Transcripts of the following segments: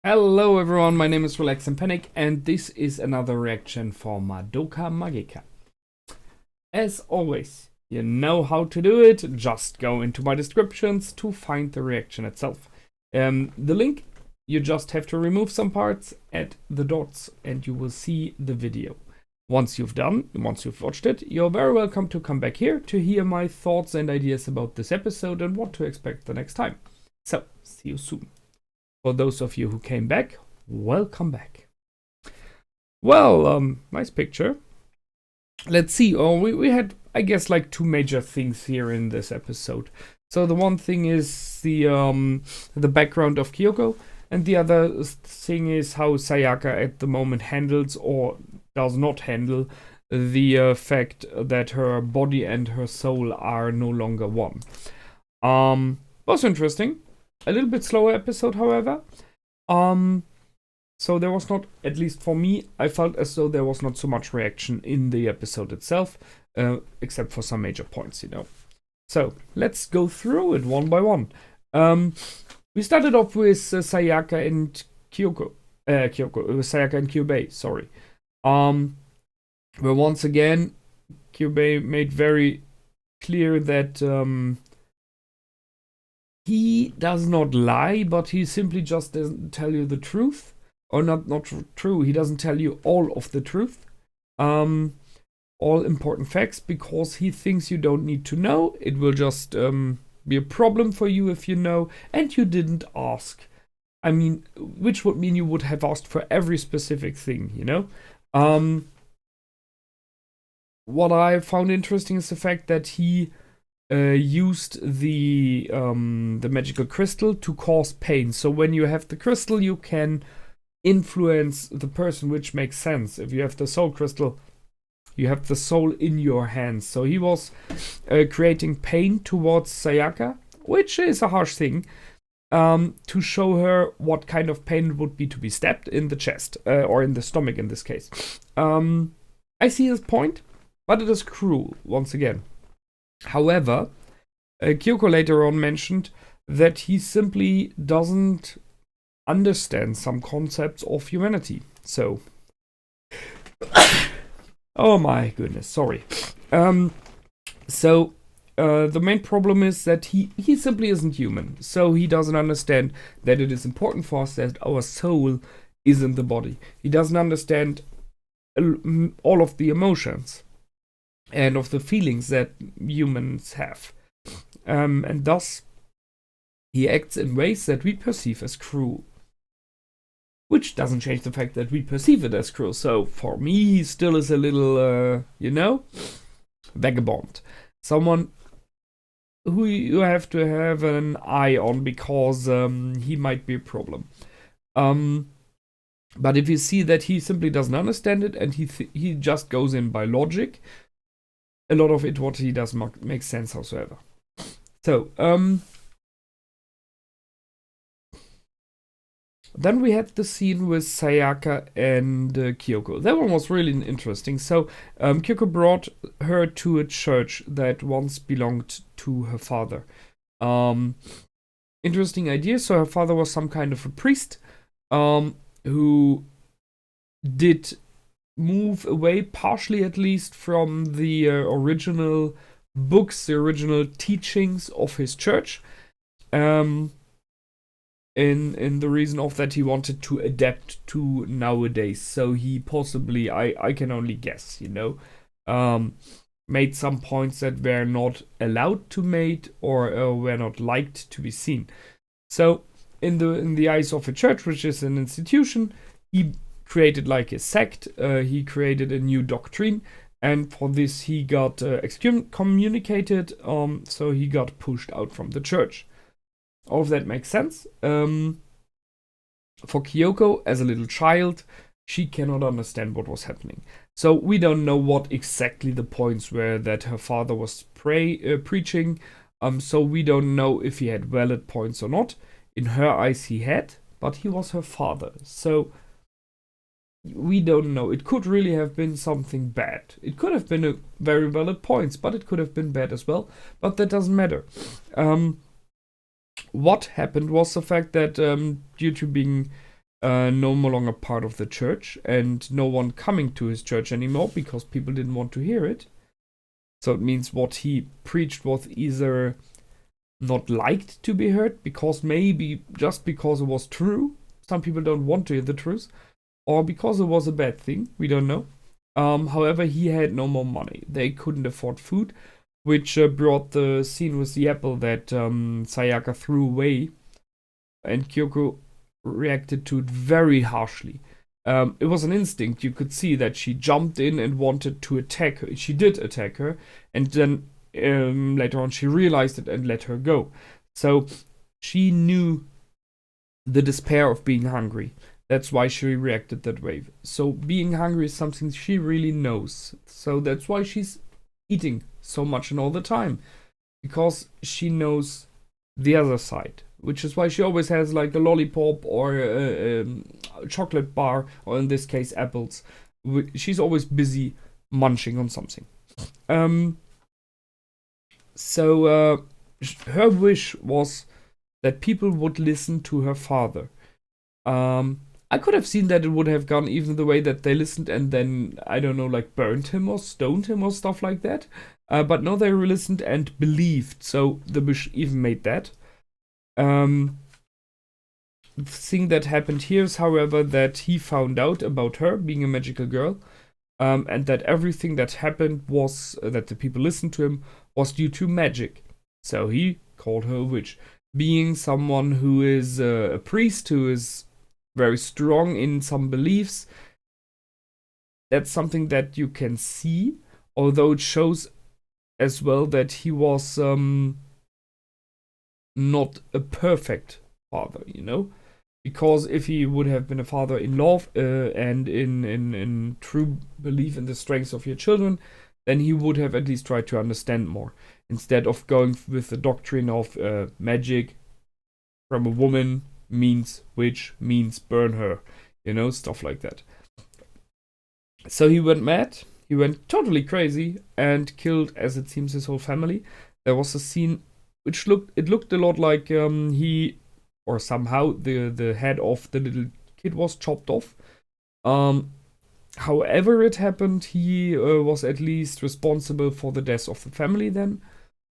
Hello everyone, my name is Relax and Panic, and this is another reaction for Madoka Magica. As always, you know how to do it, just go into my descriptions to find the reaction itself. The link, you just have to remove some parts, add the dots, and you will see the video. Once you've watched it, you're very welcome to come back here to hear my thoughts and ideas about this episode and what to expect the next time. So, see you soon. For those of you who came back, welcome back. Well, nice picture. Let's see. We had, I guess, like two major things here in this episode. So the one thing is the background of Kyoko, and the other thing is how Sayaka at the moment handles or does not handle the fact that her body and her soul are no longer one. Was interesting. A little bit slower episode, however. So there was not, at least for me, I felt as though there was not so much reaction in the episode itself, except for some major points, you know. So let's go through it one by one. We started off with Sayaka and Kyoko. Sayaka and Kyubey, sorry. Where once again, Kyubey made very clear that he does not lie, but he simply just doesn't tell you the truth. Or not true, he doesn't tell you all of the truth. All important facts, because he thinks you don't need to know. It will just be a problem for you if you know, and you didn't ask. I mean, which would mean you would have asked for every specific thing, you know? What I found interesting is the fact that he used the magical crystal to cause pain. So when you have the crystal, you can influence the person, which makes sense. If you have the soul crystal, you have the soul in your hands. So he was creating pain towards Sayaka, which is a harsh thing, to show her what kind of pain it would be to be stabbed in the chest, or in the stomach in this case. I see his point, but it is cruel, once again. However, Kyoko later on mentioned that he simply doesn't understand some concepts of humanity. So, oh my goodness, sorry. The main problem is that he simply isn't human. So he doesn't understand that it is important for us that our soul is in the body. He doesn't understand all of the emotions and of the feelings that humans have. And thus, he acts in ways that we perceive as cruel. Which doesn't change the fact that we perceive it as cruel. So, for me, he still is a little, vagabond. Someone who you have to have an eye on, because he might be a problem. But if you see that he simply doesn't understand it, and he just goes in by logic, a lot of it, what he does, makes sense whatsoever. So, then we had the scene with Sayaka and Kyoko. That one was really interesting. So, Kyoko brought her to a church that once belonged to her father. Interesting idea. So, her father was some kind of a priest who did move away, partially at least, from the original books, the original teachings of his church, in the reason of that he wanted to adapt to nowadays. So he possibly, I can only guess, made some points that were not allowed to made, or were not liked to be seen. So in the eyes of a church, which is an institution, he created like a sect. He created a new doctrine, and for this he got excommunicated. So he got pushed out from the church. All of that makes sense. For Kyoko, as a little child, she cannot understand what was happening. So we don't know what exactly the points were that her father was preaching. So we don't know if he had valid points or not. In her eyes, he had, but he was her father. So we don't know. It could really have been something bad. It could have been a very valid points, but it could have been bad as well. But that doesn't matter. What happened was the fact that due to being no more longer part of the church, and no one coming to his church anymore because people didn't want to hear it. So it means what he preached was either not liked to be heard, because maybe just because it was true, some people don't want to hear the truth, or because it was a bad thing, we don't know. However, he had no more money. They couldn't afford food, which brought the scene with the apple that Sayaka threw away, and Kyoko reacted to it very harshly. It was an instinct. You could see that she jumped in and wanted to attack her. She did attack her, and then later on she realized it and let her go. So she knew the despair of being hungry. That's why she reacted that way. So being hungry is something she really knows. So that's why she's eating so much and all the time, because she knows the other side. Which is why she always has like a lollipop or a chocolate bar, or in this case apples. She's always busy munching on something. So her wish was that people would listen to her father. I could have seen that it would have gone even the way that they listened and then, I don't know, like burned him or stoned him or stuff like that. But no, they listened and believed. So the wish even made that. The thing that happened here is, however, that he found out about her being a magical girl, and that everything that happened was that the people listened to him was due to magic. So he called her a witch. Being someone who is a priest, who is very strong in some beliefs, that's something that you can see, although it shows as well that he was not a perfect father, you know, because if he would have been a father in love and in true belief in the strengths of your children, then he would have at least tried to understand more, instead of going with the doctrine of magic from a woman means witch, means burn her, you know, stuff like that. So he went mad, he went totally crazy and killed, as it seems, his whole family. There was a scene which looked a lot like he, or somehow the head of the little kid was chopped off. However it happened, he was at least responsible for the death of the family then.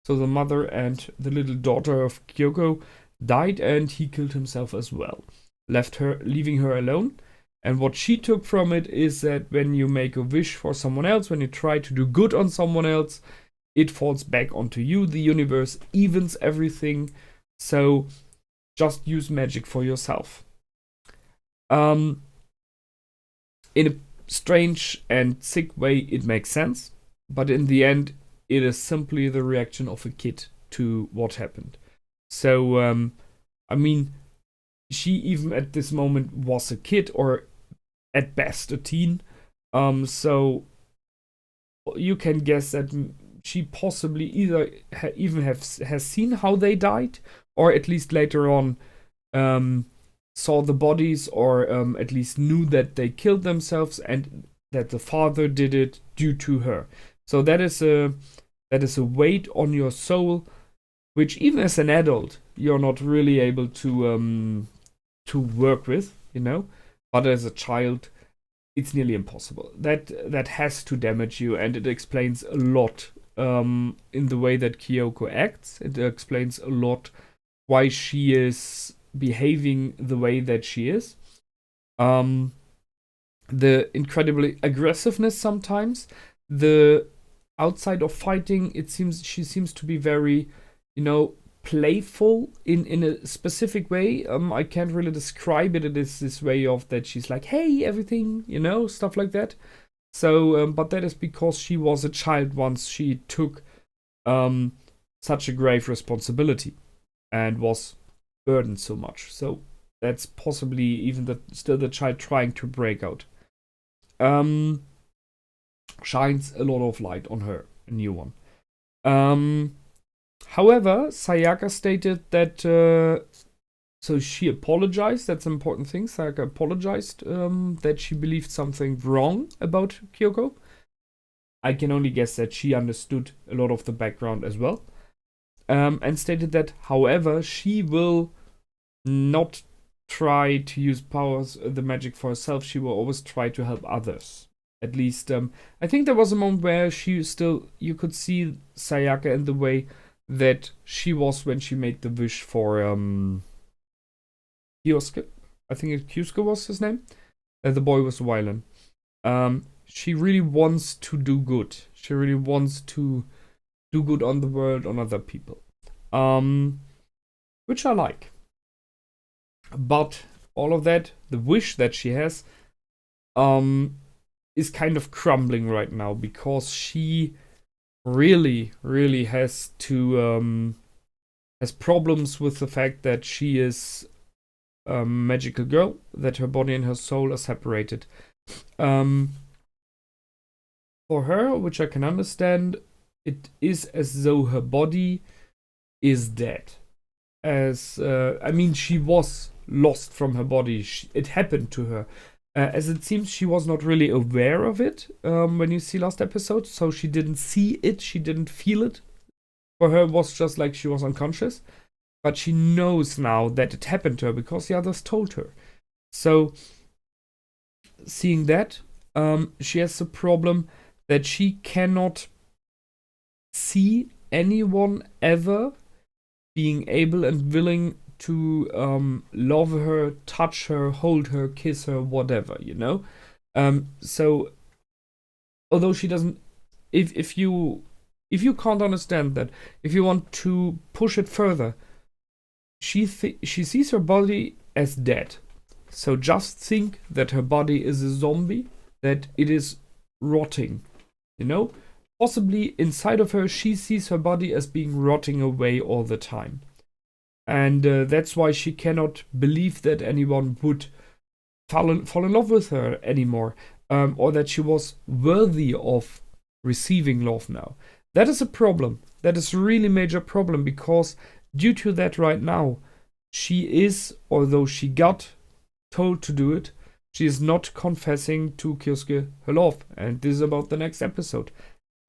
So the mother and the little daughter of Kyoko died, and he killed himself as well, leaving her alone. And what she took from it is that when you make a wish for someone else, when you try to do good on someone else, it falls back onto you. The universe evens everything. So just use magic for yourself. In a strange and sick way, it makes sense. But in the end, it is simply the reaction of a kid to what happened. So, I mean, she even at this moment was a kid, or at best a teen. So you can guess that she possibly either has seen how they died, or at least later on saw the bodies, or at least knew that they killed themselves and that the father did it due to her. So that is a weight on your soul, which even as an adult you're not really able to work with, you know. But as a child, it's nearly impossible. That has to damage you, and it explains a lot in the way that Kyoko acts. It explains a lot why she is behaving the way that she is. The incredibly aggressiveness sometimes. The outside of fighting, she seems to be very, you know, playful in a specific way. I can't really describe it. It is this way of that she's like, hey, everything, you know, stuff like that. So, but that is because she was a child once. She took such a grave responsibility and was burdened so much. So that's possibly even still the child trying to break out. Shines a lot of light on her, a new one. However, Sayaka stated that so she apologized. That's an important thing. Sayaka apologized that she believed something wrong about Kyoko. I can only guess that she understood a lot of the background as well. And stated that, however, she will not try to use powers, the magic for herself. She will always try to help others. At least, I think there was a moment where you could see Sayaka in the way that she was when she made the wish for Kyosuke. I think Kyuko was his name. The boy was the violin. She really wants to do good. She really wants to do good on the world, on other people. Which I like. But all of that, the wish that she has, is kind of crumbling right now because she really, really has problems with the fact that she is a magical girl, that her body and her soul are separated. For her, which I can understand, it is as though her body is dead. She was lost from her body. It happened to her. As it seems, she was not really aware of it when you see last episode, so she didn't see it, she didn't feel it. For her, it was just like she was unconscious. But she knows now that it happened to her because the others told her. So, seeing that, she has a problem that she cannot see anyone ever being able and willing to love her, touch her, hold her, kiss her, whatever, you know? So, although she doesn't... If you can't understand that, if you want to push it further, she sees her body as dead. So just think that her body is a zombie, that it is rotting, you know? Possibly inside of her, she sees her body as being rotting away all the time. And that's why she cannot believe that anyone would fall in love with her anymore, or that she was worthy of receiving love now. That is a problem. That is a really major problem, because due to that right now, she is, although she got told to do it, she is not confessing to Kyosuke her love. And this is about the next episode.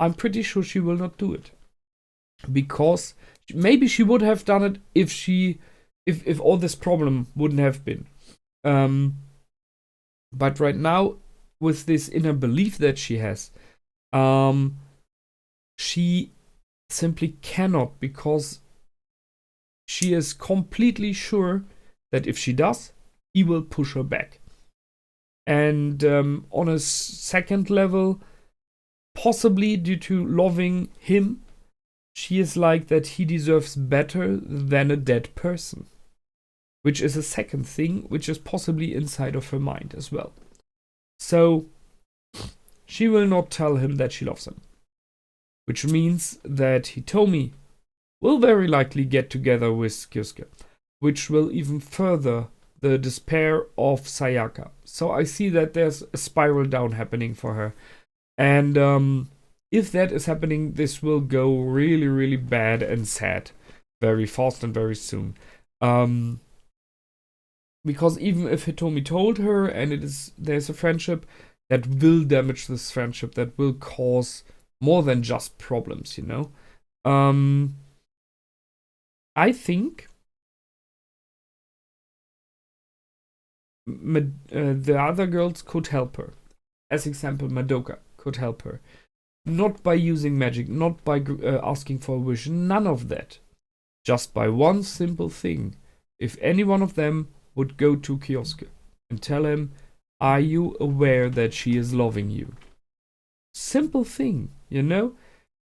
I'm pretty sure she will not do it. Because maybe she would have done it if all this problem wouldn't have been. But right now, with this inner belief that she has, she simply cannot, because she is completely sure that if she does, he will push her back. And on a second level, possibly due to loving him, she is like that he deserves better than a dead person. Which is a second thing, which is possibly inside of her mind as well. So, she will not tell him that she loves him. Which means that Hitomi will very likely get together with Kyosuke, which will even further the despair of Sayaka. So I see that there's a spiral down happening for her. And if that is happening, this will go really, really bad and sad very fast and very soon. Because even if Hitomi told her and there's a friendship, that will damage this friendship, that will cause more than just problems, you know? I think the other girls could help her. As example, Madoka could help her. Not by using magic, not by asking for a wish, none of that. Just by one simple thing. If any one of them would go to Kyosuke and tell him, are you aware that she is loving you? Simple thing, you know?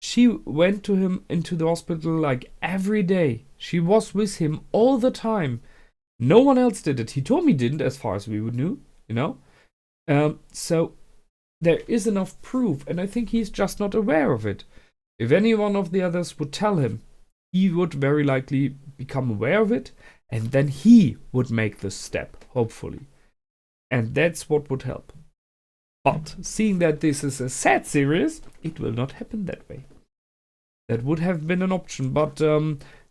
She went to him into the hospital like every day. She was with him all the time. No one else did it. Hitomi didn't, as far as we knew, you know? So there is enough proof, and I think he's just not aware of it. If any one of the others would tell him, he would very likely become aware of it, and then he would make this step, hopefully. And that's what would help. But seeing that this is a sad series, it will not happen that way. That would have been an option, but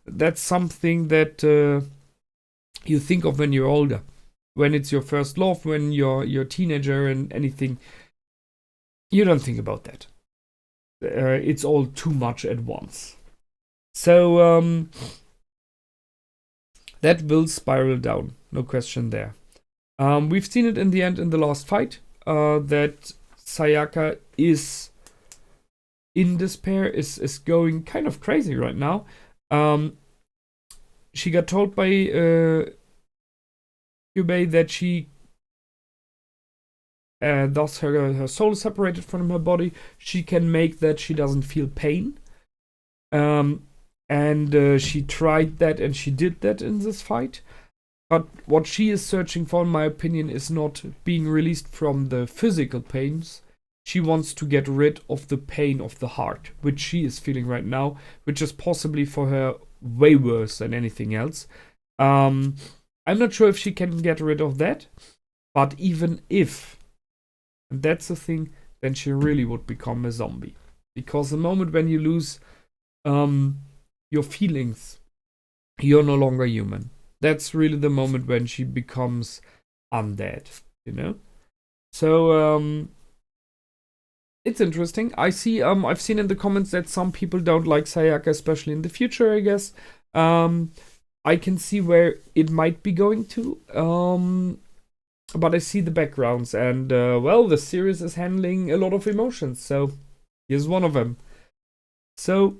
that's something that you think of when you're older. When it's your first love, when you're a teenager and anything, you don't think about that. It's all too much at once. So that will spiral down. no question there. We've seen it in the end in the last fight, that Sayaka is in despair, is going kind of crazy right now. She got told by Kyubey that she thus her soul is separated from her body. She can make that she doesn't feel pain. And she tried that and she did that in this fight. But what she is searching for, in my opinion, is not being released from the physical pains. She wants to get rid of the pain of the heart, which she is feeling right now, which is possibly for her way worse than anything else. I'm not sure if she can get rid of that, but even if, and that's the thing, then she really would become a zombie. Because the moment when you lose your feelings, you're no longer human. That's really the moment when she becomes undead, you know? So, it's interesting. I've seen in the comments that some people don't like Sayaka, especially in the future, I guess. I can see where it might be going to. But I see the backgrounds, and, well, the series is handling a lot of emotions, so here's one of them. So,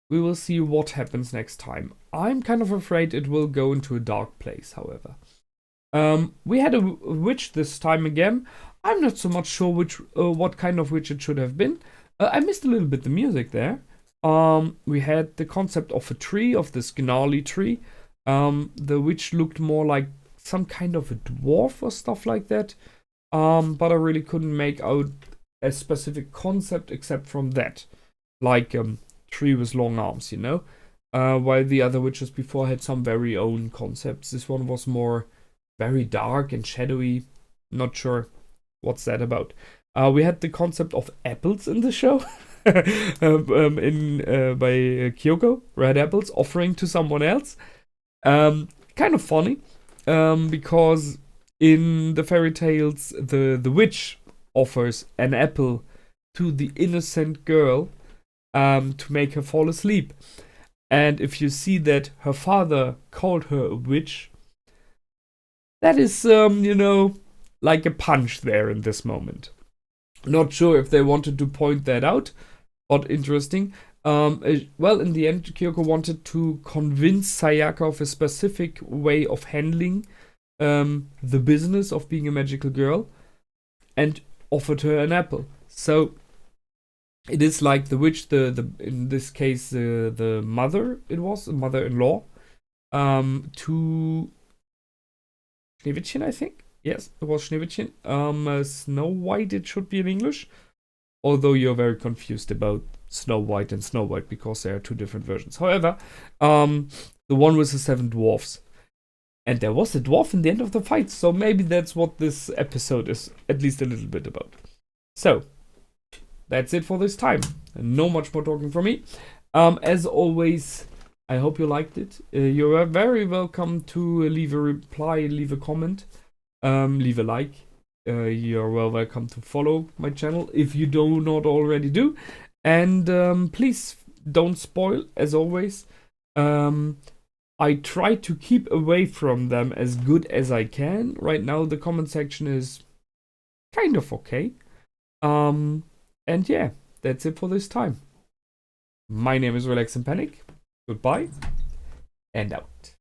we will see what happens next time. I'm kind of afraid it will go into a dark place, however. We had a witch this time again. I'm not so much sure what kind of witch it should have been. I missed a little bit the music there. We had the concept of a tree, of this gnarly tree. The witch looked more like some kind of a dwarf or stuff like that. But I really couldn't make out a specific concept except from that. Like tree with long arms, you know? While the other witches before had some very own concepts. This one was more very dark and shadowy. Not sure what's that about. We had the concept of apples in the show. By Kyoko, red apples, offering to someone else. Kind of funny. Because in the fairy tales, the witch offers an apple to the innocent girl to make her fall asleep. And if you see that her father called her a witch, that is, you know, like a punch there in this moment. Not sure if they wanted to point that out, but interesting. Well, in the end, Kyoko wanted to convince Sayaka of a specific way of handling the business of being a magical girl, and offered her an apple. So it is like the witch, in this case the mother, it was a mother-in-law, to Schneewittchen, I think. Yes, it was Schneewittchen. Snow White, it should be in English. Although you're very confused about Snow White and Snow White because there are two different versions. However, the one with the 7 dwarfs. And there was a dwarf in the end of the fight, so maybe that's what this episode is at least a little bit about. So, that's it for this time. No much more talking from me. As always, I hope you liked it. You are very welcome to leave a reply, leave a comment, leave a like. You're well welcome to follow my channel if you do not already do. And please don't spoil, as always. I try to keep away from them as good as I can. Right now, the comment section is kind of okay. And yeah, that's it for this time. My name is Relax and Panic. Goodbye and out.